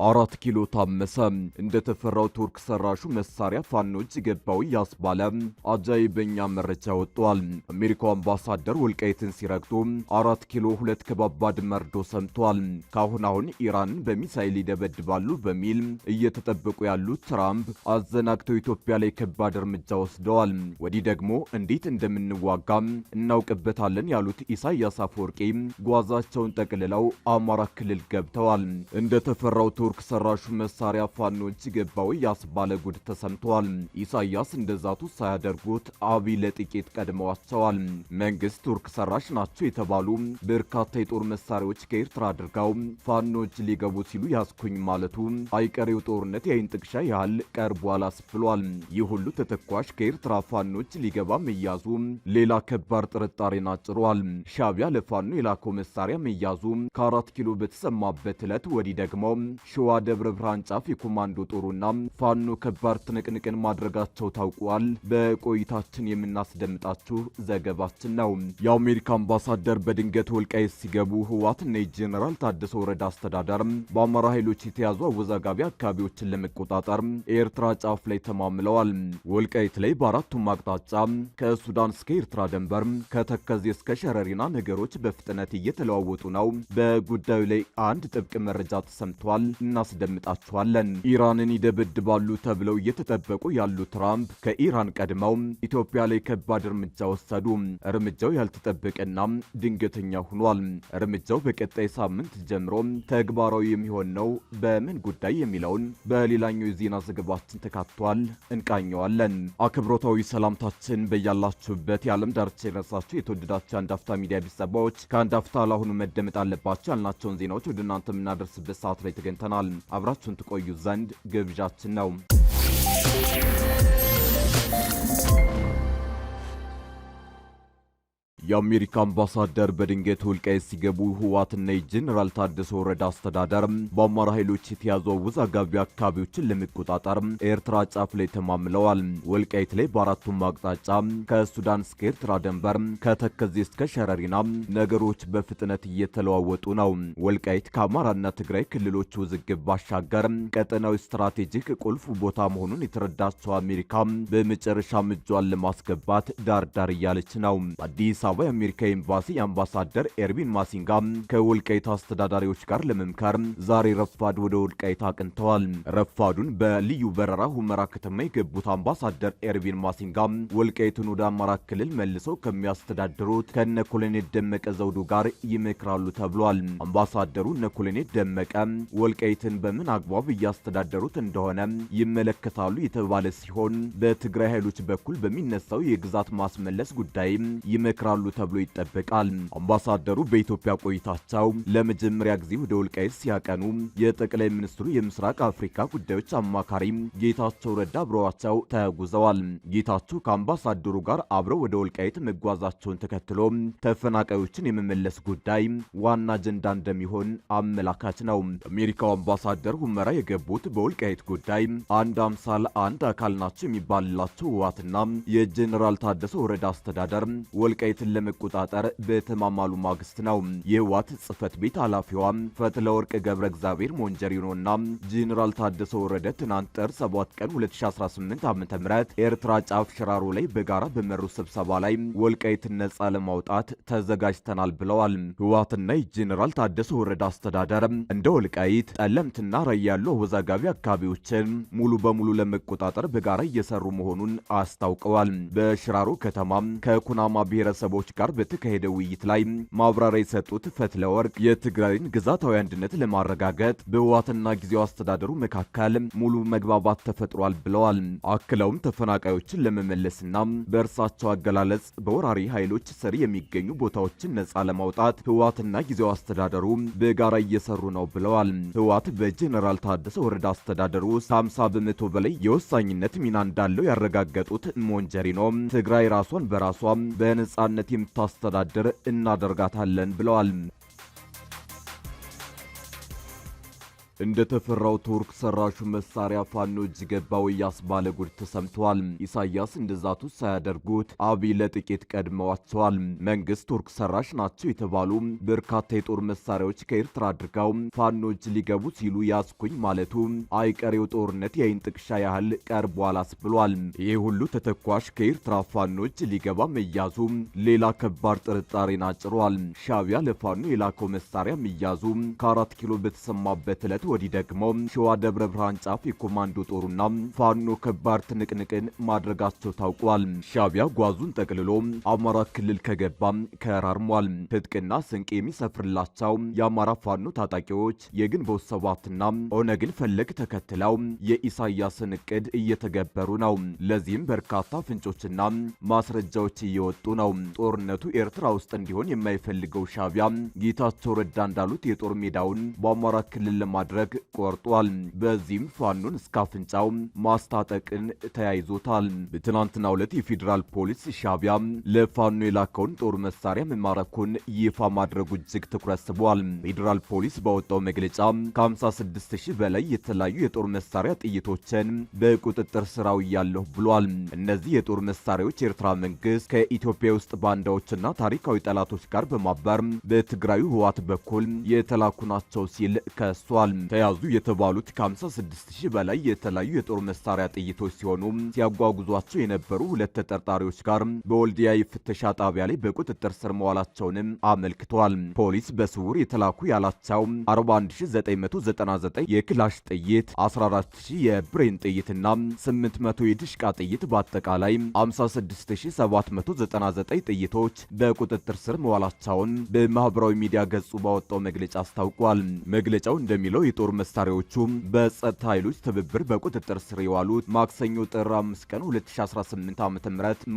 4 ኪሎ ታመሰ። እንደተፈራው ቱርክ ሰራሹ መሳሪያ ፋኖች ገባው ያስባለ አጃይበኛ መረጃ ወጥቷል። አሜሪካው አምባሳደር ወልቃይትን ሲረግጡ 4 ኪሎ ሁለት ከባባድ መርዶ ሰምቷል። ካሁን ኢራንን በሚሳይል ይደበድባሉ በሚል እየተጠበቁ ያሉት ትራምፕ አዘናግተው ኢትዮጵያ ላይ ከባድ እርምጃ ወስደዋል። ወዲህ ደግሞ እንዴት እንደምንዋጋ እናውቅበታለን ያሉት ኢሳያስ አፈወርቂ ጓዛቸውን ጠቅልለው አማራ ክልል ገብተዋል። እንደተፈራው ቱርክ ሰራሹ መሳሪያ ፋኖች ገባው ያስባለ ጉድ ተሰምቷል። ኢሳያስ እንደዛቱ ሳያደርጉት አብይ ለጥቂት ቀድመዋቸዋል። መንግስት ቱርክ ሰራሽ ናቸው የተባሉ በርካታ የጦር መሳሪያዎች ከኤርትራ አድርገው ፋኖች ሊገቡ ሲሉ ያስኩኝ ማለቱ አይቀሬው ጦርነት የአይን ጥቅሻ ያህል ቀርቧል አስብሏል። ይህ ሁሉ ተተኳሽ ከኤርትራ ፋኖች ሊገባ መያዙ ሌላ ከባድ ጥርጣሬን አጭሯል። ሻዕቢያ ለፋኖ የላከው መሳሪያ መያዙ ከ4 ኪሎ በተሰማበት ዕለት ወዲህ ደግሞ ሸዋ ደብረ ብርሃን ጫፍ የኮማንዶ ጦሩና ፋኖ ከባድ ትንቅንቅን ማድረጋቸው ታውቋል። በቆይታችን የምናስደምጣችሁ ዘገባችን ነው። የአሜሪካ አምባሳደር በድንገት ወልቃይት ሲገቡ ህወሓትና የጄኔራል ታደሰ ወረዳ አስተዳደር በአማራ ኃይሎች የተያዙ አወዛጋቢ አካባቢዎችን ለመቆጣጠር ኤርትራ ጫፍ ላይ ተማምለዋል። ወልቃይት ላይ በአራቱም አቅጣጫ ከሱዳን እስከ ኤርትራ ድንበር ከተከዜ እስከ ሸረሪና ነገሮች በፍጥነት እየተለዋወጡ ነው። በጉዳዩ ላይ አንድ ጥብቅ መረጃ ተሰምቷል፣ እናስደምጣችኋለን። ኢራንን ይደበድባሉ ተብለው እየተጠበቁ ያሉ ትራምፕ ከኢራን ቀድመው ኢትዮጵያ ላይ ከባድ እርምጃ ወሰዱ። እርምጃው ያልተጠበቀና ድንገተኛ ሆኗል። እርምጃው በቀጣይ ሳምንት ጀምሮ ተግባራዊ የሚሆን ነው። በምን ጉዳይ የሚለውን በሌላኛው የዜና ዘገባችን ተካቷል፣ እንቃኘዋለን። አክብሮታዊ ሰላምታችን በያላችሁበት የዓለም ዳርቻ የደረሳችሁ የተወደዳችሁ አንድ አፍታ ሚዲያ ቤተሰቦች ከአንድ አፍታ ለአሁኑ መደመጥ አለባቸው ያልናቸውን ዜናዎች ወደ እናንተ የምናደርስበት ሰዓት ላይ ተገኝተናል። አብራችሁን ትቆዩ ዘንድ ግብዣችን ነው። የአሜሪካ አምባሳደር በድንገት ወልቃይት ሲገቡ ህወሓትና የጄኔራል ታደሰ ወረዳ አስተዳደር በአማራ ኃይሎች የተያዙ አወዛጋቢ አካባቢዎችን ለመቆጣጠር ኤርትራ ጫፍ ላይ ተማምለዋል። ወልቃይት ላይ በአራቱም አቅጣጫ ከሱዳን እስከ ኤርትራ ድንበር ከተከዜ እስከ ሸረሪና ነገሮች በፍጥነት እየተለዋወጡ ነው። ወልቃይት ከአማራና ትግራይ ክልሎች ውዝግብ ባሻገር ቀጠናዊ ስትራቴጂክ ቁልፍ ቦታ መሆኑን የተረዳቸው አሜሪካ በመጨረሻ እጇን ለማስገባት ዳርዳር እያለች ነው። አዲስ አበባ የአሜሪካ ኤምባሲ አምባሳደር ኤርቪን ማሲንጋ ከወልቃይት አስተዳዳሪዎች ጋር ለመምከር ዛሬ ረፋድ ወደ ወልቃይት አቅንተዋል። ረፋዱን በልዩ በረራ ሁመራ ከተማ የገቡት አምባሳደር ኤርቪን ማሲንጋ ወልቃይትን ወደ አማራ ክልል መልሰው ከሚያስተዳድሩት ከነ ኮሎኔል ደመቀ ዘውዱ ጋር ይመክራሉ ተብሏል። አምባሳደሩ እነ ኮሎኔል ደመቀ ወልቃይትን በምን አግባብ እያስተዳደሩት እንደሆነ ይመለከታሉ የተባለ ሲሆን በትግራይ ኃይሎች በኩል በሚነሳው የግዛት ማስመለስ ጉዳይ ይመክራሉ ተብሎ ይጠበቃል። አምባሳደሩ በኢትዮጵያ ቆይታቸው ለመጀመሪያ ጊዜ ወደ ወልቃይት ሲያቀኑ የጠቅላይ ሚኒስትሩ የምስራቅ አፍሪካ ጉዳዮች አማካሪ ጌታቸው ረዳ አብረዋቸው ተጉዘዋል። ጌታቸው ከአምባሳደሩ ጋር አብረው ወደ ወልቃይት መጓዛቸውን ተከትሎ ተፈናቃዮችን የመመለስ ጉዳይ ዋና አጀንዳ እንደሚሆን አመላካች ነው። አሜሪካው አምባሳደር ሁመራ የገቡት በወልቃይት ጉዳይ አንድ አምሳል አንድ አካል ናቸው የሚባልላቸው ህወሓትና የጄኔራል ታደሰ ወረዳ አስተዳደር ወልቃይትን ለመቆጣጠር በተማማሉ ማግስት ነው። የህወሓት ጽህፈት ቤት ኃላፊዋ ፈትለወርቅ ገብረ እግዚአብሔር ሞንጀሪኖና ጄኔራል ታደሰ ወረደ ትናንት ጥር 7 ቀን 2018 ዓ.ም ኤርትራ ጫፍ ሽራሮ ላይ በጋራ በመሩ ስብሰባ ላይ ወልቃይትን ነጻ ለማውጣት ተዘጋጅተናል ብለዋል። ህወሓትና የጄኔራል ታደሰ ወረዳ አስተዳደር እንደ ወልቃይት፣ ጠለምትና ራያ ያሉ አወዛጋቢ አካባቢዎችን ሙሉ በሙሉ ለመቆጣጠር በጋራ እየሰሩ መሆኑን አስታውቀዋል። በሽራሮ ከተማ ከኩናማ ብሔረሰቦች ጋር በተካሄደ ውይይት ላይ ማብራሪያ የሰጡት ፈትለወርቅ የትግራይን ግዛታዊ አንድነት ለማረጋገጥ በህወሓትና ጊዜው አስተዳደሩ መካከል ሙሉ መግባባት ተፈጥሯል ብለዋል። አክለውም ተፈናቃዮችን ለመመለስና በእርሳቸው አገላለጽ በወራሪ ኃይሎች ስር የሚገኙ ቦታዎችን ነጻ ለማውጣት ህወሓትና ጊዜው አስተዳደሩ በጋራ እየሰሩ ነው ብለዋል። ህወሓት በጄኔራል ታደሰ ወረዳ አስተዳደሩ 50 በመቶ በላይ የወሳኝነት ሚና እንዳለው ያረጋገጡት ሞንጀሪኖ ትግራይ ራሷን በራሷ በነጻነት የምታስተዳድር እናደርጋታለን ብለዋል። እንደተፈራው ቱርክ ሰራሹ መሳሪያ ፋኖ እጅ ገባው ያስባለ ጉድ ተሰምቷል። ኢሳያስ እንደዛቱ ሳያደርጉት አብይ ለጥቂት ቀድመዋቸዋል። መንግስት ቱርክ ሰራሽ ናቸው የተባሉ በርካታ የጦር መሳሪያዎች ከኤርትራ አድርገው ፋኖ እጅ ሊገቡ ሲሉ ያስኩኝ ማለቱ አይቀሬው ጦርነት የአይን ጥቅሻ ያህል ቀርቧል አስብሏል። ይህ ሁሉ ተተኳሽ ከኤርትራ ፋኖ እጅ ሊገባ መያዙ ሌላ ከባድ ጥርጣሬን አጭሯል። ሻዕቢያ ለፋኖ የላከው መሳሪያ መያዙ ከ4 ኪሎ በተሰማበት ዕለት ወዲህ ደግሞ ሸዋ ደብረ ብርሃን ጫፍ የኮማንዶ ጦሩና ፋኖ ከባድ ትንቅንቅን ማድረጋቸው ታውቋል። ሻዕቢያ ጓዙን ጠቅልሎ አማራ ክልል ከገባ ከራርሟል። ትጥቅና ስንቅ የሚሰፍርላቸው የአማራ ፋኖ ታጣቂዎች የግንቦት ሰባትና ኦነግን ፈለግ ተከትለው የኢሳያስን እቅድ እየተገበሩ ነው። ለዚህም በርካታ ፍንጮችና ማስረጃዎች እየወጡ ነው። ጦርነቱ ኤርትራ ውስጥ እንዲሆን የማይፈልገው ሻዕቢያ ጌታቸው ረዳ እንዳሉት የጦር ሜዳውን በአማራ ክልል ለማድረግ ቆርጧል። በዚህም ፋኖን እስከ አፍንጫው ማስታጠቅን ተያይዞታል። በትናንትናው ዕለት የፌዴራል ፖሊስ ሻዕቢያ ለፋኖ የላከውን ጦር መሳሪያ መማረኩን ይፋ ማድረጉ እጅግ ትኩረት ስቧል። ፌዴራል ፖሊስ ባወጣው መግለጫ ከ56,000 በላይ የተለያዩ የጦር መሳሪያ ጥይቶችን በቁጥጥር ስር አውያለሁ ብሏል። እነዚህ የጦር መሳሪያዎች የኤርትራ መንግስት ከኢትዮጵያ ውስጥ ባንዳዎችና ታሪካዊ ጠላቶች ጋር በማበር በትግራዩ ህወሓት በኩል የተላኩ ናቸው ሲል ከሷል። ተያዙ የተባሉት ከ56,000 በላይ የተለያዩ የጦር መሳሪያ ጥይቶች ሲሆኑ ሲያጓጉዟቸው የነበሩ ሁለት ተጠርጣሪዎች ጋር በወልዲያ የፍተሻ ጣቢያ ላይ በቁጥጥር ስር መዋላቸውንም አመልክቷል። ፖሊስ በስውር የተላኩ ያላቸው 41999 የክላሽ ጥይት፣ 14000 የብሬን ጥይትና 800 የድሽቃ ጥይት በአጠቃላይ 56799 ጥይቶች በቁጥጥር ስር መዋላቸውን በማህበራዊ ሚዲያ ገጹ ባወጣው መግለጫ አስታውቋል። መግለጫው እንደሚለው የጦር መሳሪያዎቹ በጸጥታ ኃይሎች ትብብር በቁጥጥር ስር የዋሉት ማክሰኞ ጥር 5 ቀን 2018 ዓ.ም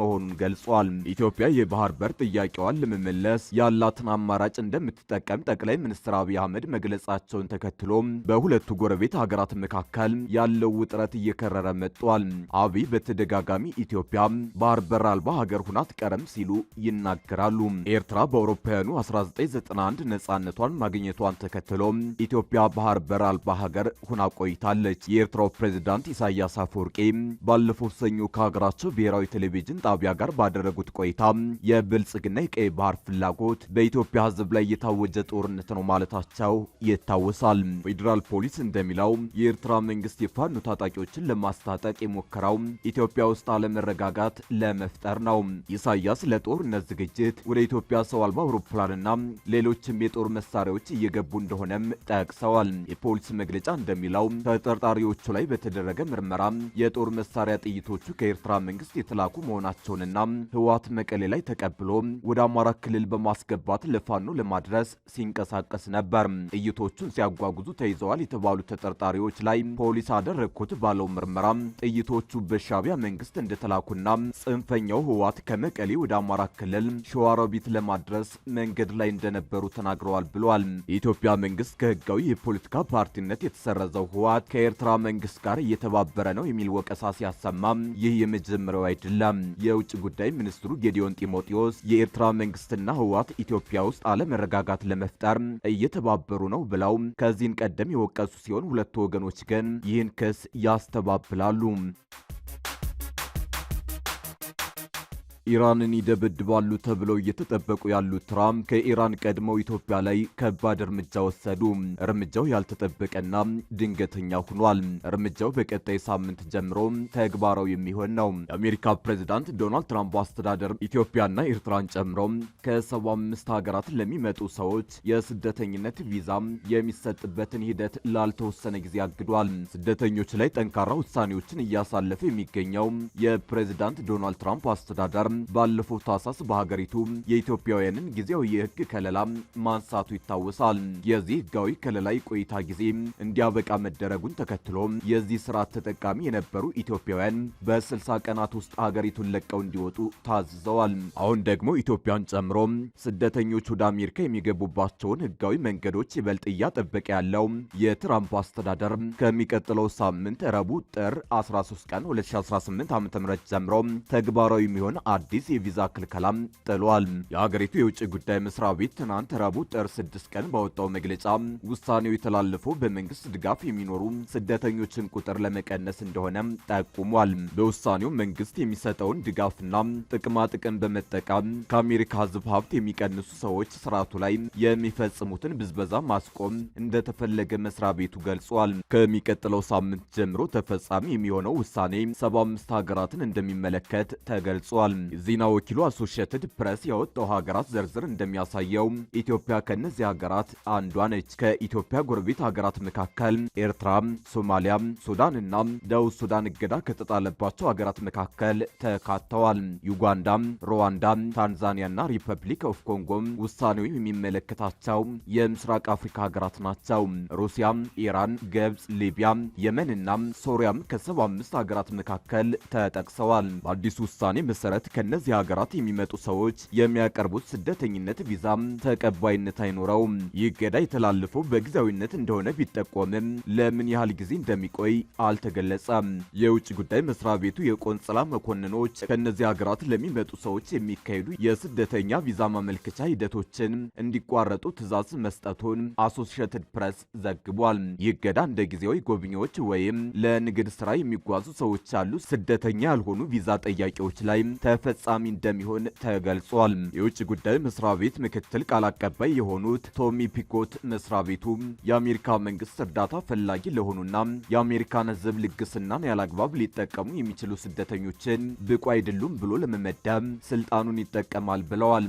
መሆኑን ገልጿል። ኢትዮጵያ የባህር በር ጥያቄዋን ለመመለስ ያላትን አማራጭ እንደምትጠቀም ጠቅላይ ሚኒስትር አብይ አህመድ መግለጻቸውን ተከትሎ በሁለቱ ጎረቤት ሀገራት መካከል ያለው ውጥረት እየከረረ መጥቷል። አብይ በተደጋጋሚ ኢትዮጵያ ባህር በር አልባ ሀገር ሁና አትቀርም ሲሉ ይናገራሉ። ኤርትራ በአውሮፓውያኑ 1991 ነጻነቷን ማግኘቷን ተከትሎ ኢትዮጵያ ባህር በር አልባ ሀገር ሁና ቆይታለች። የኤርትራው ፕሬዝዳንት ኢሳያስ አፈወርቂ ባለፈው ሰኞ ከሀገራቸው ብሔራዊ ቴሌቪዥን ጣቢያ ጋር ባደረጉት ቆይታ የብልጽግና የቀይ ባህር ፍላጎት በኢትዮጵያ ሕዝብ ላይ የታወጀ ጦርነት ነው ማለታቸው ይታወሳል። ፌዴራል ፖሊስ እንደሚለው የኤርትራ መንግስት የፋኖ ታጣቂዎችን ለማስታጠቅ የሞከረው ኢትዮጵያ ውስጥ አለመረጋጋት ለመፍጠር ነው። ኢሳያስ ለጦርነት ዝግጅት ወደ ኢትዮጵያ ሰው አልባ አውሮፕላንና ሌሎችም የጦር መሳሪያዎች እየገቡ እንደሆነም ጠቅሰዋል። የፖሊስ መግለጫ እንደሚለው ተጠርጣሪዎቹ ላይ በተደረገ ምርመራ የጦር መሳሪያ ጥይቶቹ ከኤርትራ መንግስት የተላኩ መሆናቸውንና ህወሓት መቀሌ ላይ ተቀብሎ ወደ አማራ ክልል በማስገባት ለፋኖ ለማድረስ ሲንቀሳቀስ ነበር። ጥይቶቹን ሲያጓጉዙ ተይዘዋል የተባሉ ተጠርጣሪዎች ላይ ፖሊስ አደረግኩት ባለው ምርመራ ጥይቶቹ በሻዕቢያ መንግስት እንደተላኩና ጽንፈኛው ህወሓት ከመቀሌ ወደ አማራ ክልል ሸዋሮቢት ለማድረስ መንገድ ላይ እንደነበሩ ተናግረዋል ብሏል። የኢትዮጵያ መንግስት ከህጋዊ የፖለቲካ ፓርቲነት የተሰረዘው ህወሓት ከኤርትራ መንግስት ጋር እየተባበረ ነው የሚል ወቀሳ ሲያሰማ ይህ የመጀመሪያው አይደለም። የውጭ ጉዳይ ሚኒስትሩ ጌዲዮን ጢሞቴዎስ የኤርትራ መንግስትና ህወሓት ኢትዮጵያ ውስጥ አለመረጋጋት ለመፍጠር እየተባበሩ ነው ብለው ከዚህን ቀደም የወቀሱ ሲሆን ሁለቱ ወገኖች ግን ይህን ክስ ያስተባብላሉ። ኢራንን ይደበድባሉ ተብለው እየተጠበቁ ያሉት ትራምፕ ከኢራን ቀድመው ኢትዮጵያ ላይ ከባድ እርምጃ ወሰዱ። እርምጃው ያልተጠበቀና ድንገተኛ ሆኗል። እርምጃው በቀጣይ ሳምንት ጀምሮ ተግባራዊ የሚሆን ነው። የአሜሪካ ፕሬዝዳንት ዶናልድ ትራምፕ አስተዳደር ኢትዮጵያና ኤርትራን ጨምሮ ከ75 ሀገራት ለሚመጡ ሰዎች የስደተኝነት ቪዛ የሚሰጥበትን ሂደት ላልተወሰነ ጊዜ አግዷል። ስደተኞች ላይ ጠንካራ ውሳኔዎችን እያሳለፈ የሚገኘው የፕሬዝዳንት ዶናልድ ትራምፕ አስተዳደር ባለፈው ታህሳስ በሀገሪቱ የኢትዮጵያውያንን ጊዜያዊ የህግ ከለላ ማንሳቱ ይታወሳል። የዚህ ህጋዊ ከለላ ቆይታ ጊዜ እንዲያበቃ መደረጉን ተከትሎ የዚህ ስርዓት ተጠቃሚ የነበሩ ኢትዮጵያውያን በ60 ቀናት ውስጥ ሀገሪቱን ለቀው እንዲወጡ ታዝዘዋል። አሁን ደግሞ ኢትዮጵያን ጨምሮ ስደተኞች ወደ አሜሪካ የሚገቡባቸውን ህጋዊ መንገዶች ይበልጥ እያጠበቀ ያለው የትራምፕ አስተዳደር ከሚቀጥለው ሳምንት ረቡዕ ጥር 13 ቀን 2018 ዓ.ም ጀምሮ ተግባራዊ የሚሆን አዲስ የቪዛ ክልከላ ጥሏል። የሀገሪቱ የውጭ ጉዳይ መስሪያ ቤት ትናንት ረቡዕ ጥር 6 ቀን ባወጣው መግለጫ ውሳኔው የተላለፈው በመንግስት ድጋፍ የሚኖሩ ስደተኞችን ቁጥር ለመቀነስ እንደሆነ ጠቁሟል። በውሳኔው መንግስት የሚሰጠውን ድጋፍና ጥቅማ ጥቅም በመጠቀም ከአሜሪካ ሕዝብ ሀብት የሚቀንሱ ሰዎች ስርዓቱ ላይ የሚፈጽሙትን ብዝበዛ ማስቆም እንደተፈለገ መስሪያ ቤቱ ገልጿል። ከሚቀጥለው ሳምንት ጀምሮ ተፈጻሚ የሚሆነው ውሳኔ 75 ሀገራትን እንደሚመለከት ተገልጿል። ዜና ወኪሉ አሶሺየትድ ፕሬስ ያወጣው ሀገራት ዝርዝር እንደሚያሳየው ኢትዮጵያ ከነዚህ ሀገራት አንዷ ነች። ከኢትዮጵያ ጎረቤት ሀገራት መካከል ኤርትራ፣ ሶማሊያ፣ ሱዳን እና ደቡብ ሱዳን እገዳ ከተጣለባቸው ሀገራት መካከል ተካተዋል። ዩጋንዳ፣ ሩዋንዳ፣ ታንዛኒያና ሪፐብሊክ ኦፍ ኮንጎ ውሳኔው የሚመለከታቸው የምስራቅ አፍሪካ ሀገራት ናቸው። ሩሲያ፣ ኢራን፣ ግብጽ፣ ሊቢያ፣ የመን እና ሶሪያም ከ75 ሀገራት መካከል ተጠቅሰዋል። በአዲሱ ውሳኔ መሰረት ከነዚህ ሀገራት የሚመጡ ሰዎች የሚያቀርቡት ስደተኝነት ቪዛ ተቀባይነት አይኖረውም። ይህ እገዳ የተላለፈው በጊዜያዊነት እንደሆነ ቢጠቆምም ለምን ያህል ጊዜ እንደሚቆይ አልተገለጸም። የውጭ ጉዳይ መስሪያ ቤቱ የቆንጽላ መኮንኖች ከነዚህ ሀገራት ለሚመጡ ሰዎች የሚካሄዱ የስደተኛ ቪዛ ማመልከቻ ሂደቶችን እንዲቋረጡ ትዕዛዝ መስጠቱን አሶሺየትድ ፕሬስ ዘግቧል። ይህ እገዳ እንደ ጊዜያዊ ጎብኚዎች ወይም ለንግድ ስራ የሚጓዙ ሰዎች ያሉ ስደተኛ ያልሆኑ ቪዛ ጠያቂዎች ላይ ተፈጻሚ እንደሚሆን ተገልጿል። የውጭ ጉዳይ መስሪያ ቤት ምክትል ቃል አቀባይ የሆኑት ቶሚ ፒኮት መስሪያ ቤቱ የአሜሪካ መንግስት እርዳታ ፈላጊ ለሆኑና የአሜሪካን ሕዝብ ልግስናን ያላግባብ ሊጠቀሙ የሚችሉ ስደተኞችን ብቁ አይደሉም ብሎ ለመመደብ ስልጣኑን ይጠቀማል ብለዋል።